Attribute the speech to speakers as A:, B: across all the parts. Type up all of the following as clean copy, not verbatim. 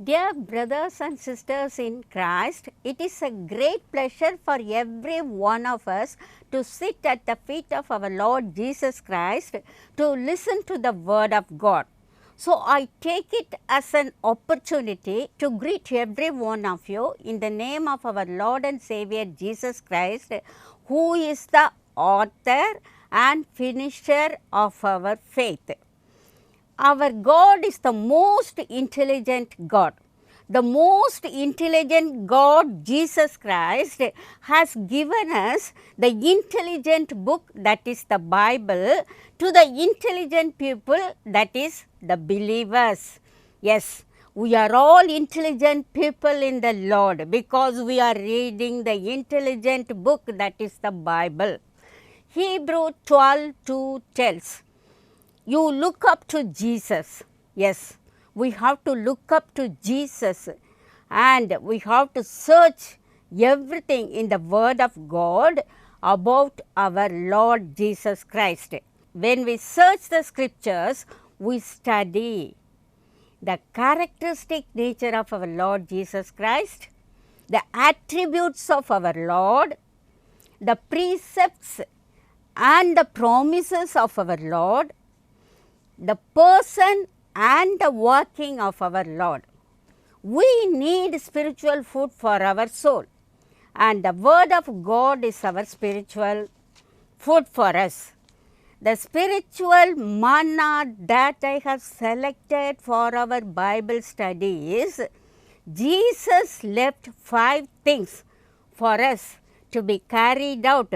A: Dear brothers and sisters in Christ, it is a great pleasure for every one of us to sit at the feet of our Lord Jesus Christ to listen to the Word of God. So, I take it as an opportunity to greet every one of you in the name of our Lord and Savior Jesus Christ, who is the author and finisher of our faith. Our God is the most intelligent God. The most intelligent God, Jesus Christ, has given us the intelligent book that is the Bible to the intelligent people, that is the believers. Yes, we are all intelligent people in the Lord because we are reading the intelligent book that is the Bible. Hebrew 12:2 tells, you look up to Jesus. Yes, we have to look up to Jesus and we have to search everything in the Word of God about our Lord Jesus Christ. When we search the scriptures, we study the characteristic nature of our Lord Jesus Christ, the attributes of our Lord, the precepts and the promises of our Lord, the person and the working of our Lord. We need spiritual food for our soul, and the Word of God is our spiritual food for us. The spiritual manna that I have selected for our Bible study is Jesus left 5 things for us to be carried out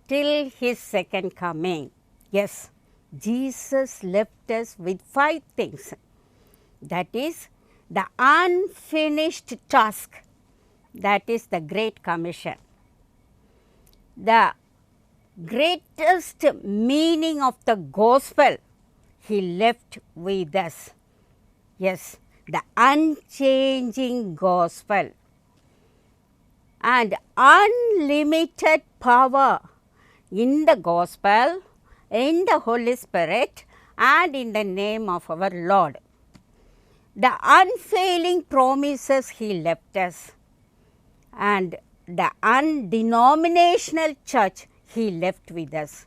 A: till His second coming. Yes, Jesus left us with 5 things. That is the unfinished task, that is the Great Commission. The greatest meaning of the gospel He left with us. Yes, the unchanging gospel and unlimited power in the gospel, in the Holy Spirit and in the name of our Lord. The unfailing promises He left us and the undenominational church He left with us.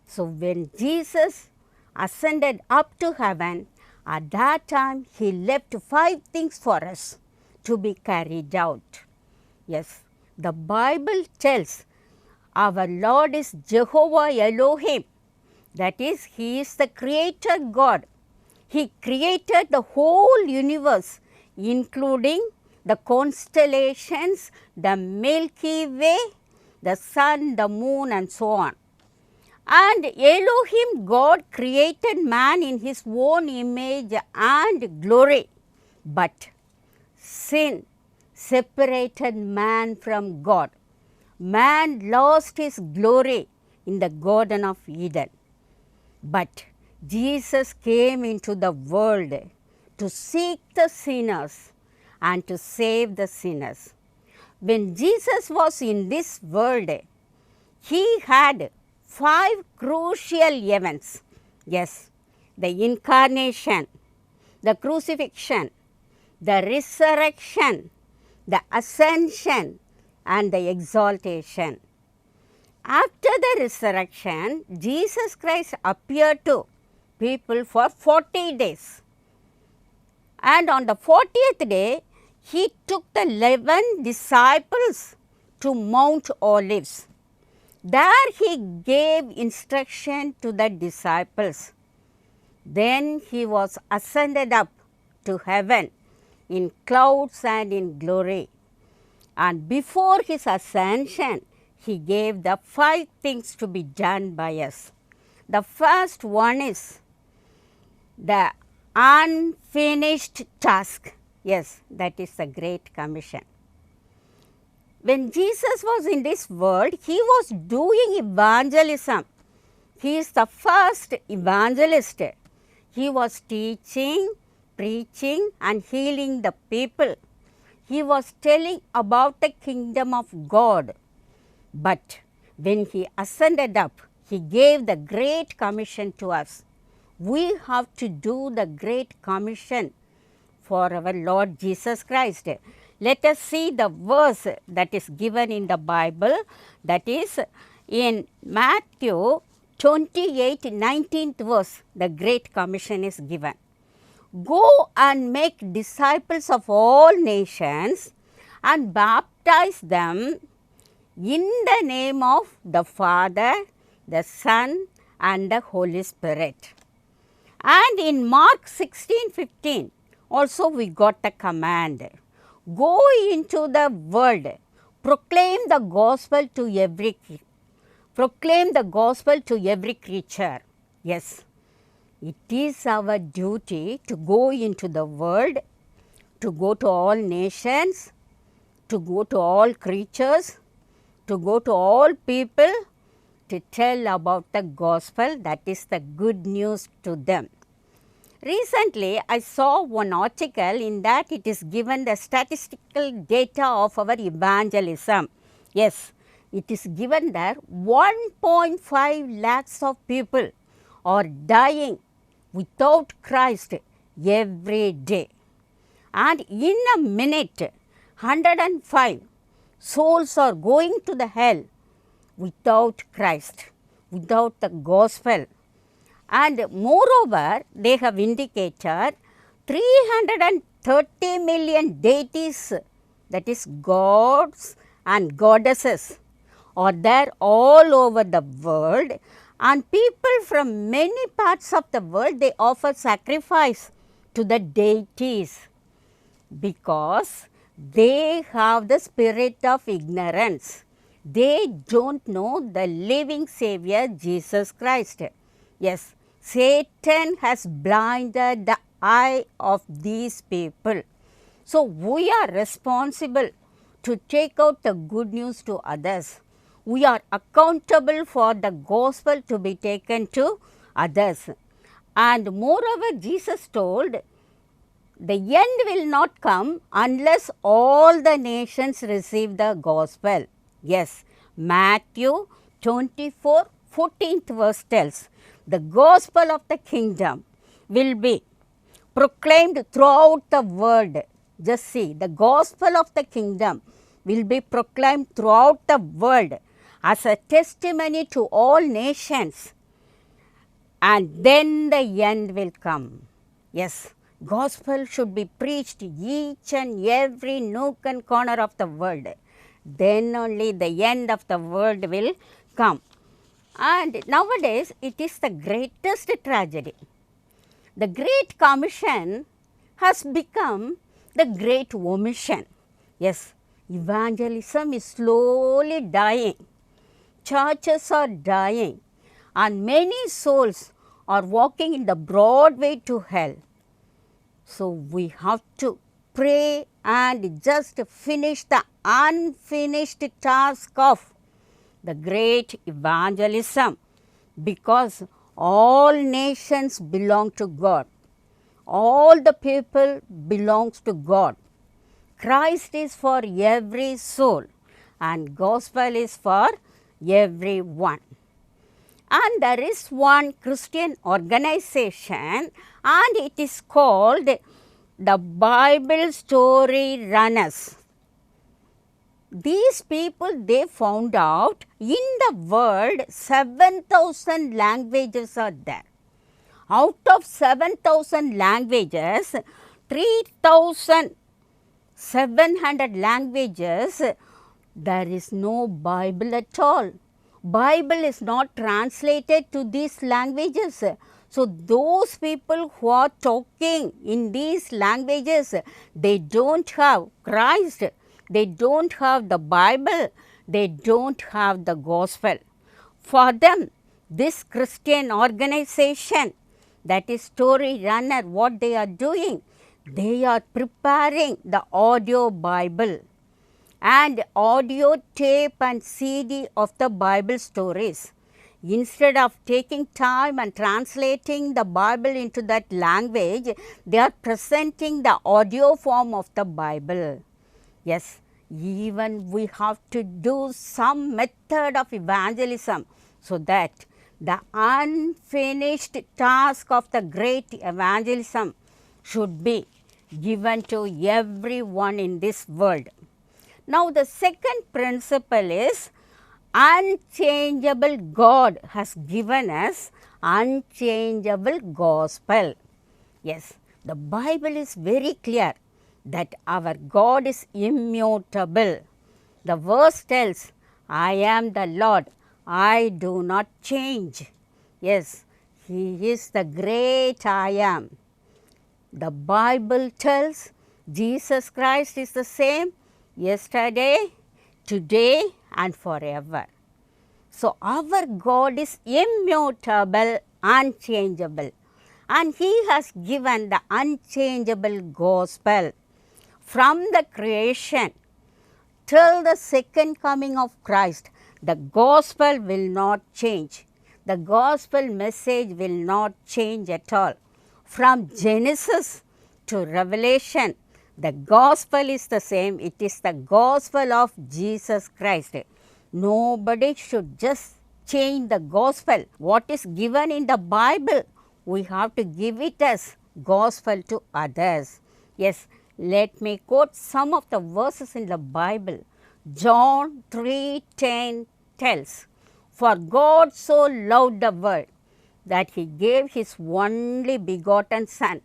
A: So, when Jesus ascended up to heaven, at that time He left 5 things for us to be carried out. Yes, the Bible tells our Lord is Jehovah Elohim. That is, He is the Creator God. He created the whole universe, including the constellations, the Milky Way, the sun, the moon and so on. And Elohim God created man in His own image and glory. But sin separated man from God. Man lost his glory in the Garden of Eden. But Jesus came into the world to seek the sinners and to save the sinners. When Jesus was in this world, He had 5 crucial events. Yes, the incarnation, the crucifixion, the resurrection, the ascension and the exaltation. After the resurrection, Jesus Christ appeared to people for 40 days. And on the 40th day, He took the 11 disciples to Mount Olives. There He gave instruction to the disciples. Then He was ascended up to heaven in clouds and in glory. And before His ascension, He gave the 5 things to be done by us. The first one is the unfinished task. Yes, that is the Great Commission. When Jesus was in this world, He was doing evangelism. He is the first evangelist. He was teaching, preaching and healing the people. He was telling about the kingdom of God. But when He ascended up, He gave the Great Commission to us. We have to do the Great Commission for our Lord Jesus Christ. Let us see the verse that is given in the Bible, that is in Matthew 28, 19th verse, the Great Commission is given. Go and make disciples of all nations and baptize them in the name of the Father, the Son and the Holy Spirit. And in Mark 16:15 also we got the command. Go into the world, proclaim the gospel to every creature. Yes, it is our duty to go into the world, to go to all nations, to go to all creatures, to go to all people, to tell about the gospel, that is the good news to them. Recently, I saw one article in that it is given the statistical data of our evangelism. Yes, it is given there 1.5 lakhs of people are dying without Christ every day. And in a minute, 105 souls are going to the hell without Christ, without the gospel. And moreover, they have indicated 330 million deities, that is gods and goddesses, are there all over the world, and people from many parts of the world, they offer sacrifice to the deities because they have the spirit of ignorance. They don't know the living Savior Jesus Christ. Yes, Satan has blinded the eye of these people. So, we are responsible to take out the good news to others. We are accountable for the gospel to be taken to others. And moreover, Jesus told, the end will not come unless all the nations receive the gospel. Yes, Matthew 24, 14th verse tells, the gospel of the kingdom will be proclaimed throughout the world. Just see, the gospel of the kingdom will be proclaimed throughout the world as a testimony to all nations, and then the end will come. Yes, gospel should be preached each and every nook and corner of the world. Then only the end of the world will come. And nowadays, it is the greatest tragedy. The Great Commission has become the Great Omission. Yes, evangelism is slowly dying. Churches are dying, and many souls are walking in the broad way to hell. So, we have to pray and just finish the unfinished task of the great evangelism, because all nations belong to God. All the people belongs to God. Christ is for every soul and gospel is for everyone. And there is one Christian organization, and it is called the Bible Story Runners. These people, they found out in the world 7,000 languages are there. Out of 7,000 languages, 3,700 languages, there is no Bible at all. Bible is not translated to these languages. So, those people who are talking in these languages, they don't have Christ. They don't have the Bible, they don't have the gospel. For them, this Christian organization, that is Story Runner, what they are doing, they are preparing the audio Bible and audio tape and CD of the Bible stories. Instead of taking time and translating the Bible into that language, they are presenting the audio form of the Bible. Yes, even we have to do some method of evangelism so that the unfinished task of the great evangelism should be given to everyone in this world. Now, the second principle is unchangeable God has given us unchangeable gospel. Yes, the Bible is very clear that our God is immutable. The verse tells, I am the Lord, I do not change. Yes, He is the great I am. The Bible tells Jesus Christ is the same yesterday, today and forever. So, our God is immutable, unchangeable, and He has given the unchangeable gospel from the creation till the second coming of Christ. The gospel will not change. The gospel message will not change at all. From Genesis to Revelation, the gospel is the same. It is the gospel of Jesus Christ. Nobody should just change the gospel. What is given in the Bible, we have to give it as gospel to others. Yes, let me quote some of the verses in the Bible. John 3:10 tells, For God so loved the world that He gave His only begotten Son,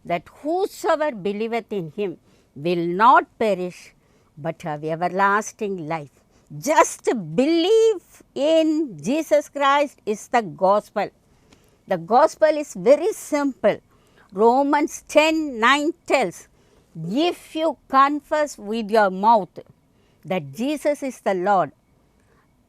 A: that whosoever believeth in Him will not perish, but have everlasting life. Just believe in Jesus Christ is the gospel. The gospel is very simple. Romans 10:9 tells, if you confess with your mouth that Jesus is the Lord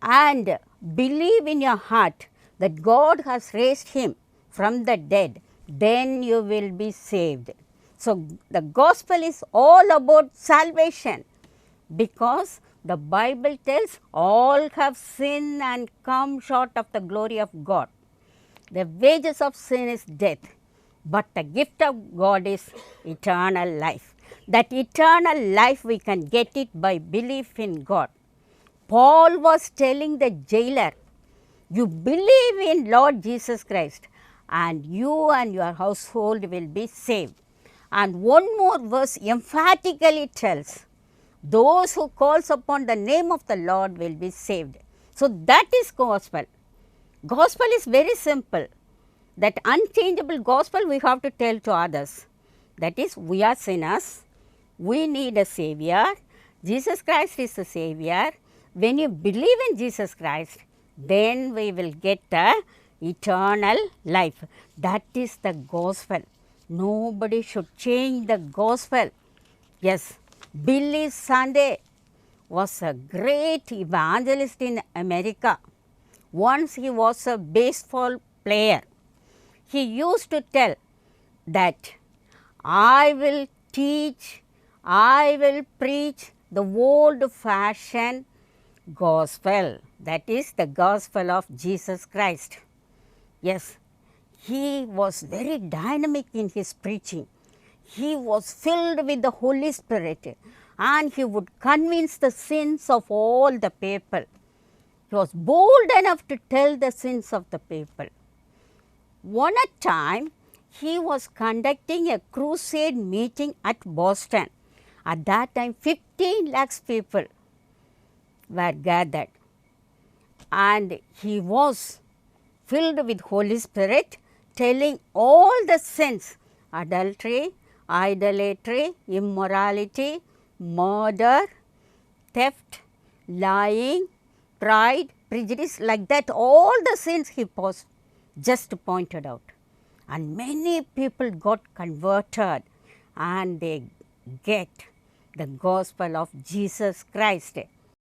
A: and believe in your heart that God has raised Him from the dead, then you will be saved. So, the gospel is all about salvation, because the Bible tells all have sinned and come short of the glory of God. The wages of sin is death, but the gift of God is eternal life. That eternal life we can get it by belief in God. Paul was telling the jailer, you believe in Lord Jesus Christ and you and your household will be saved. And one more verse emphatically tells, those who calls upon the name of the Lord will be saved. So, that is gospel. Gospel is very simple. That unchangeable gospel we have to tell to others. That is, we are sinners, we need a Savior, Jesus Christ is the Savior. When you believe in Jesus Christ, then we will get the eternal life. That is the gospel. Nobody should change the gospel. Yes, Billy Sunday was a great evangelist in America. Once he was a baseball player. He used to tell that I will teach, I will preach the old-fashioned gospel. That is the gospel of Jesus Christ. Yes, he was very dynamic in his preaching. He was filled with the Holy Spirit and he would convince the sins of all the people. He was bold enough to tell the sins of the people. One time, he was conducting a crusade meeting at Boston. At that time, 15 lakhs people were gathered. And he was filled with Holy Spirit, telling all the sins, adultery, idolatry, immorality, murder, theft, lying, pride, prejudice, like that, all the sins he just pointed out. And many people got converted and they get the gospel of Jesus Christ.